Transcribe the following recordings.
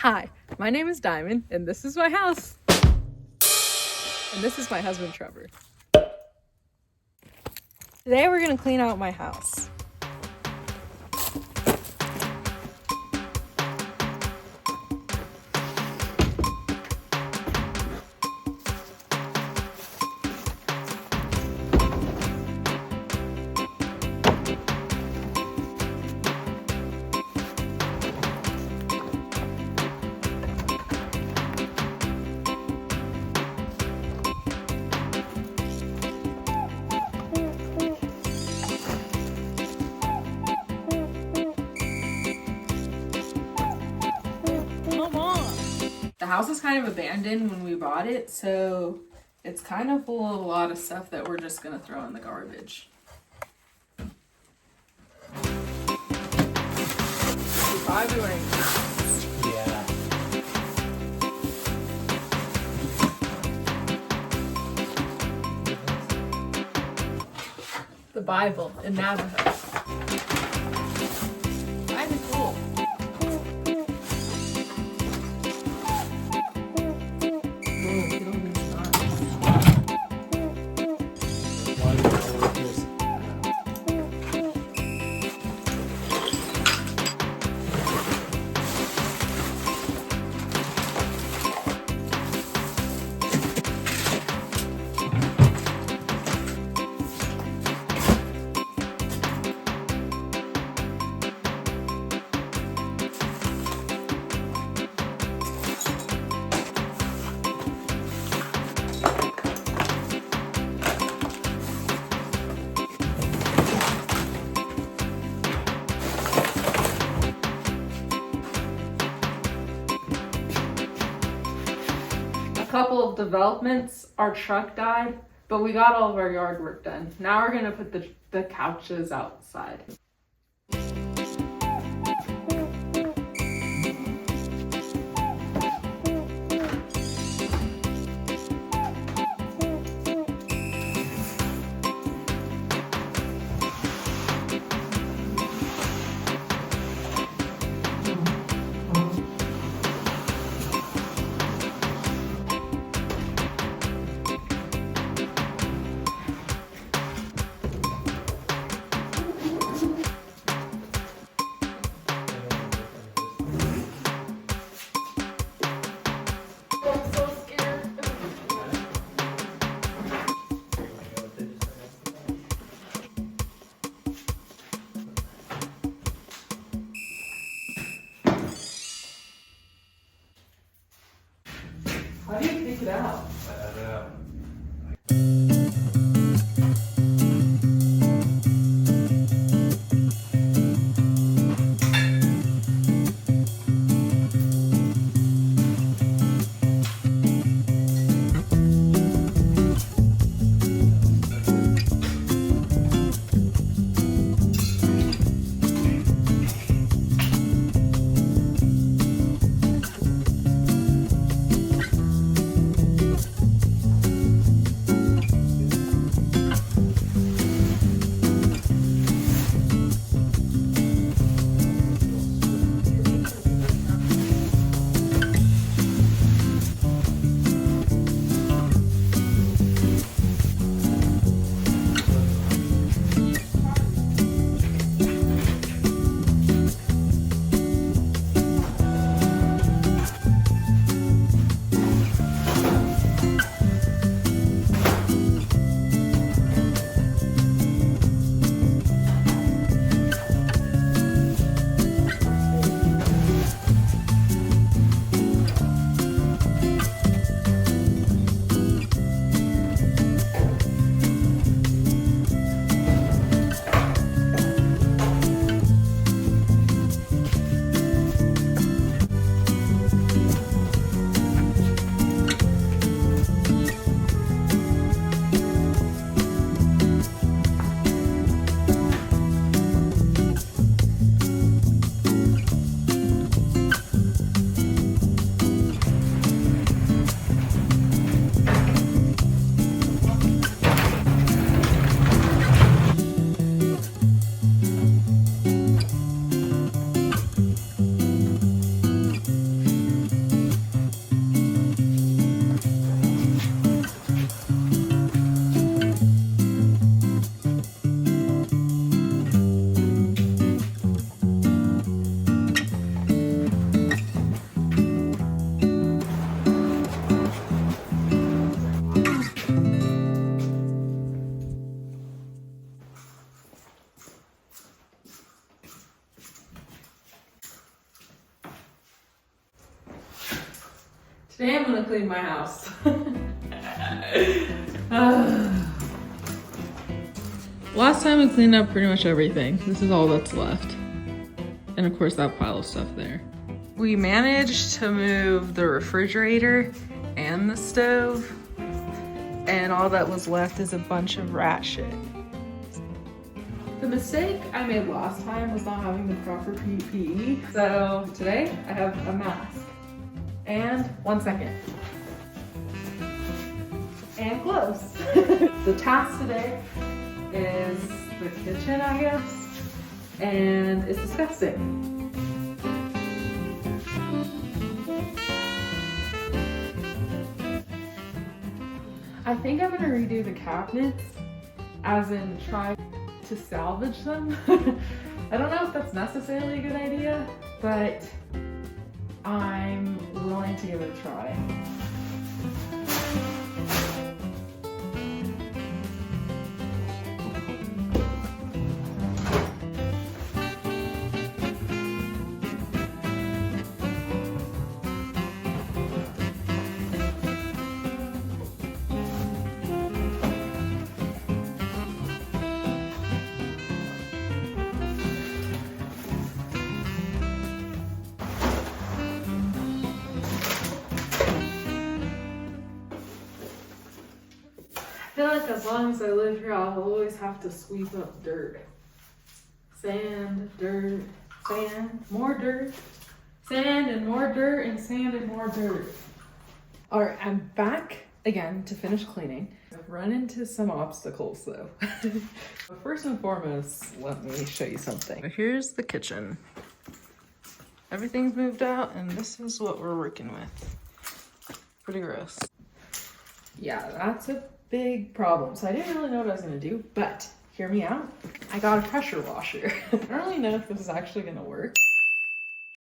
Hi, my name is Diamond, and this is my house. And this is my husband, Trevor. Today we're gonna clean out my house. The house is kind of abandoned when we bought it, so it's kind of full of a lot of stuff that we're just gonna throw in the garbage. You're probably wearing masks. Yeah. The Bible in Navajo. Kind of cool. Couple of developments, our truck died, but we got all of our yard work done. Now we're gonna put the couches outside. How do you take it out? I don't know. Today I'm gonna clean my house. Last time we cleaned up pretty much everything. This is all that's left. And of course that pile of stuff there. We managed to move the refrigerator and the stove, and all that was left is a bunch of rat shit. The mistake I made last time was not having the proper PPE. So today I have a mask and 1 second. And gloves. The task today is the kitchen, I guess, and it's disgusting. I think I'm gonna redo the cabinets, as in try to salvage them. I don't know if that's necessarily a good idea, but I'm willing to give it a try. I feel like as long as I live here, I'll always have to sweep up dirt. Sand, dirt, sand, more dirt, sand and more dirt, and sand and more dirt. All right, I'm back again to finish cleaning. I've run into some obstacles though. But first and foremost, let me show you something. Here's the kitchen. Everything's moved out and this is what we're working with. Pretty gross. Yeah, that's a big problem. So I didn't really know what I was gonna do, but hear me out. I got a pressure washer. I don't really know if this is actually gonna work,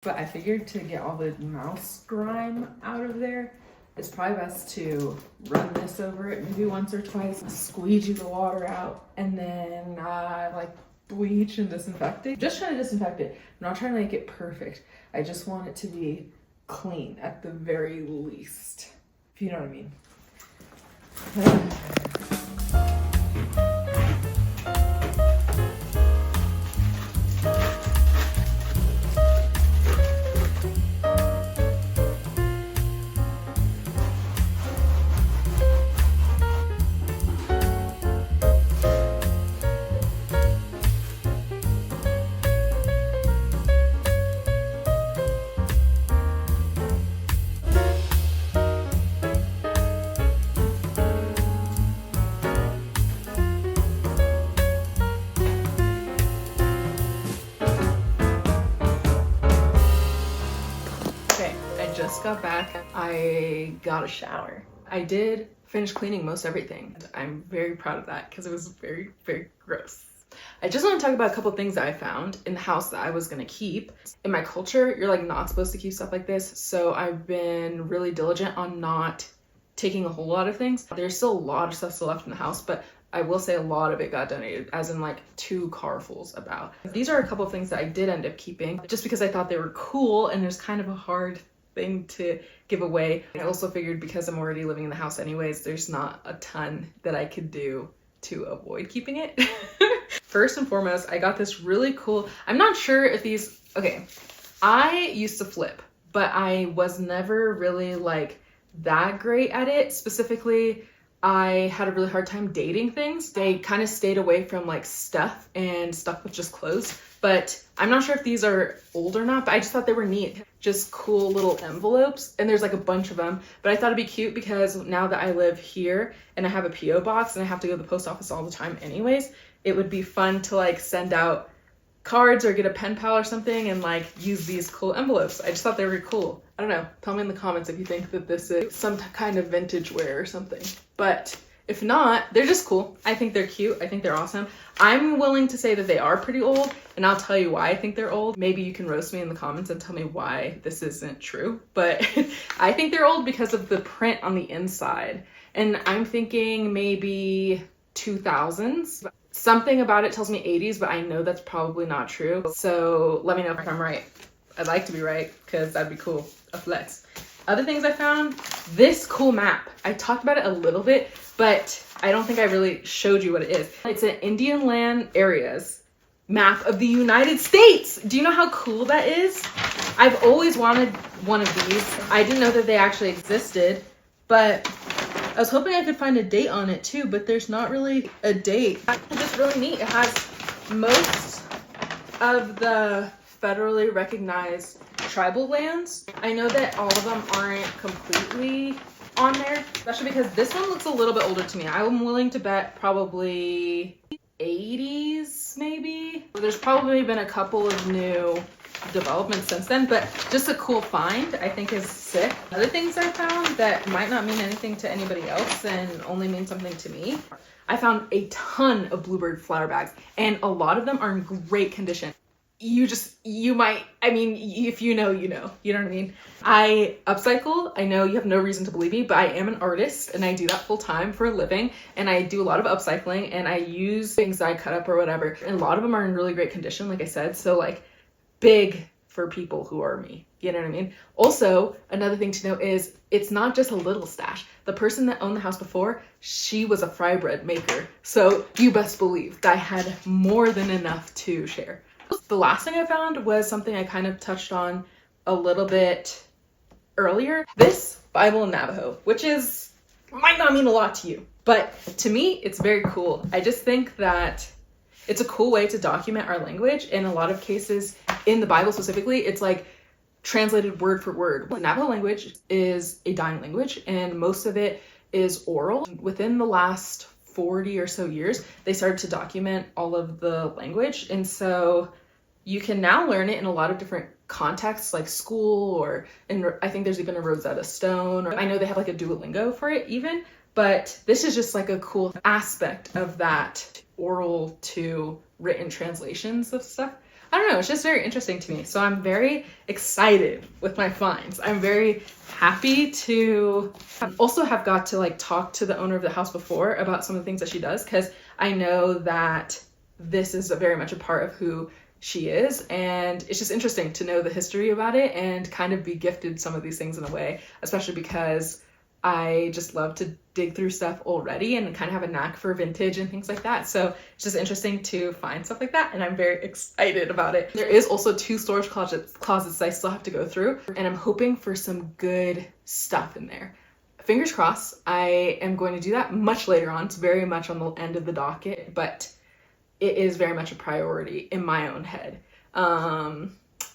but I figured to get all the mouse grime out of there, it's probably best to run this over it maybe once or twice, squeegee the water out, and then like bleach and disinfect it. Just trying to disinfect it. I'm not trying to make it perfect. I just want it to be clean at the very least, if you know what I mean. Just got back. I got a shower. I did finish cleaning most everything. I'm very proud of that because it was very, very gross. I just want to talk about a couple things that I found in the house that I was gonna keep. In my culture, you're like not supposed to keep stuff like this, so I've been really diligent on not taking a whole lot of things. There's still a lot of stuff still left in the house, but I will say a lot of it got donated, as in like 2 carfuls about. These are a couple of things that I did end up keeping just because I thought they were cool and there's kind of a hard thing to give away. I also figured because I'm already living in the house anyways, there's not a ton that I could do to avoid keeping it. First and foremost, I got this really cool, I'm not sure if these, okay, I used to flip, but I was never really like that great at it. Specifically, I had a really hard time dating things. I kind of stayed away from like stuff and stuff with just clothes, but I'm not sure if these are old or not, but I just thought they were neat. Just cool little envelopes, and there's like a bunch of them, but I thought it'd be cute because now that I live here and I have a PO box and I have to go to the post office all the time anyways, it would be fun to like send out cards or get a pen pal or something and like use these cool envelopes. I just thought they were cool. I don't know, tell me in the comments if you think that this is some kind of vintage wear or something, but if not, they're just cool. I think they're cute. I think they're awesome. I'm willing to say that they are pretty old, and I'll tell you why I think they're old. Maybe you can roast me in the comments and tell me why this isn't true, but I think they're old because of the print on the inside. And I'm thinking maybe 2000s. Something about it tells me 80s, but I know that's probably not true. So let me know if I'm right. I'd like to be right because that'd be cool. A flex. Other things I found, this cool map. I talked about it a little bit, but I don't think I really showed you what it is. It's an Indian land areas map of the United States. Do you know how cool that is? I've always wanted one of these. I didn't know that they actually existed, but I was hoping I could find a date on it too, but there's not really a date. It's just really neat. It has most of the federally recognized tribal lands. I know that all of them aren't completely on there, especially because this one looks a little bit older to me. I'm willing to bet probably 80s maybe. There's probably been a couple of new developments since then, but just a cool find I think is sick. Other things I found that might not mean anything to anybody else and only mean something to me. I found a ton of bluebird flower bags and a lot of them are in great condition. You might, I mean, if you know, you know what I mean? I upcycle. I know you have no reason to believe me, but I am an artist and I do that full time for a living. And I do a lot of upcycling and I use things that I cut up or whatever. And a lot of them are in really great condition, like I said. So like big for people who are me, you know what I mean? Also, another thing to know is it's not just a little stash. The person that owned the house before, she was a fry bread maker. So you best believe I had more than enough to share. The last thing I found was something I kind of touched on a little bit earlier. This Bible in Navajo, which might not mean a lot to you, but to me, it's very cool. I just think that it's a cool way to document our language. In a lot of cases, in the Bible specifically, it's like translated word for word. The Navajo language is a dying language and most of it is oral. Within the last 40 or so years, they started to document all of the language. And so you can now learn it in a lot of different contexts like school or I think there's even a Rosetta Stone, or I know they have like a Duolingo for it even, but this is just like a cool aspect of that oral to written translations of stuff. I don't know, it's just very interesting to me. So I'm very excited with my finds. I'm very happy to also have got to like talk to the owner of the house before about some of the things that she does, because I know that this is very much a part of who she is, and it's just interesting to know the history about it and kind of be gifted some of these things in a way, especially because I just love to dig through stuff already and kind of have a knack for vintage and things like that. So it's just interesting to find stuff like that, and I'm very excited about it. There is also 2 storage closets I still have to go through, and I'm hoping for some good stuff in there. Fingers crossed, I am going to do that much later on. It's very much on the end of the docket, but it is very much a priority in my own head.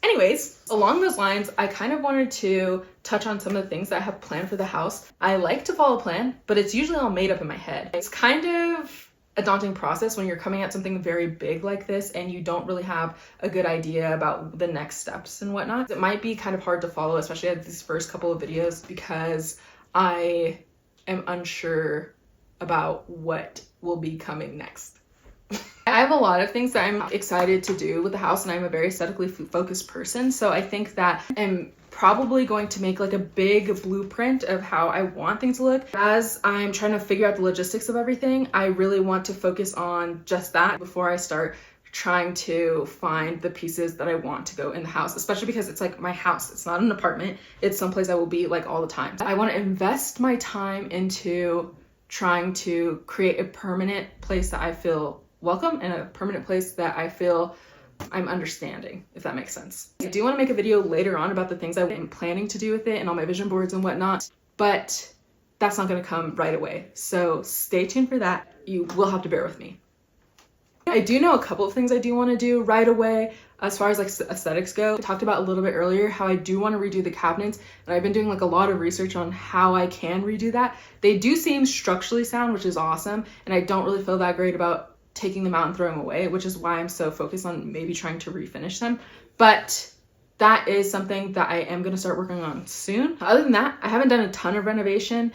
Anyways, along those lines, I kind of wanted to touch on some of the things that I have planned for the house. I like to follow a plan, but it's usually all made up in my head. It's kind of a daunting process when you're coming at something very big like this and you don't really have a good idea about the next steps and whatnot. It might be kind of hard to follow, especially at these first couple of videos, because I am unsure about what will be coming next. I have a lot of things that I'm excited to do with the house, and I'm a very aesthetically focused person. So I think that I'm probably going to make like a big blueprint of how I want things to look. As I'm trying to figure out the logistics of everything, I really want to focus on just that before I start trying to find the pieces that I want to go in the house, especially because it's like my house. It's not an apartment. It's someplace I will be like all the time. I want to invest my time into trying to create a permanent place that I feel welcome and a permanent place that I feel I'm understanding, if that makes sense. I do want to make a video later on about the things I'm planning to do with it and all my vision boards and whatnot, but that's not going to come right away. So stay tuned for that. You will have to bear with me. I do know a couple of things I do want to do right away as far as like aesthetics go. I talked about a little bit earlier how I do want to redo the cabinets, and I've been doing like a lot of research on how I can redo that. They do seem structurally sound, which is awesome, and I don't really feel that great about taking them out and throwing them away, which is why I'm so focused on maybe trying to refinish them. But that is something that I am going to start working on soon. Other than that, I haven't done a ton of renovation,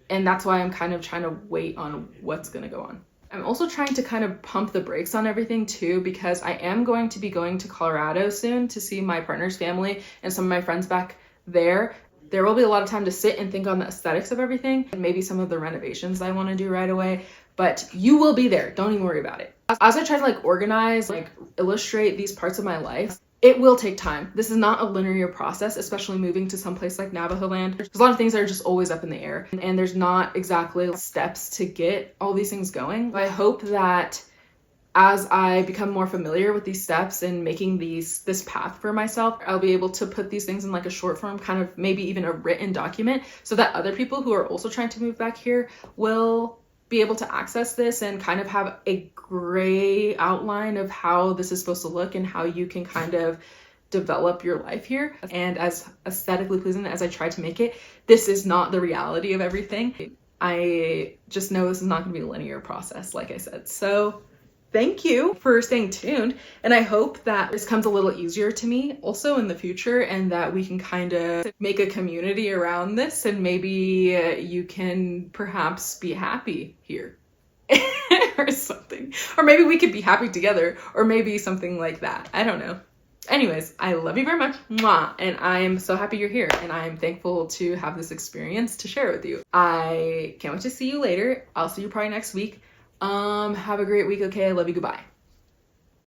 and that's why I'm kind of trying to wait on what's going to go on. I'm also trying to kind of pump the brakes on everything too, because I am going to be going to Colorado soon to see my partner's family and some of my friends back there. There will be a lot of time to sit and think on the aesthetics of everything and maybe some of the renovations I want to do right away. But you will be there. Don't even worry about it. As I try to like organize, like illustrate these parts of my life, it will take time. This is not a linear process, especially moving to someplace like Navajo land. There's a lot of things that are just always up in the air, and there's not exactly steps to get all these things going. I hope that as I become more familiar with these steps and making this path for myself, I'll be able to put these things in like a short form, kind of maybe even a written document, so that other people who are also trying to move back here will be able to access this and kind of have a gray outline of how this is supposed to look and how you can kind of develop your life here. And as aesthetically pleasing as I try to make it, this is not the reality of everything. I just know this is not going to be a linear process, like I said. So thank you for staying tuned, and I hope that this comes a little easier to me also in the future, and that we can kind of make a community around this, and maybe you can perhaps be happy here or something, or maybe we could be happy together, or maybe something like that. I don't know. Anyways, I love you very much. Mwah. And I'm so happy you're here, and I'm thankful to have this experience to share with you. I can't wait to see you later. I'll see you probably next week. Have a great week. Okay, I love you. Goodbye.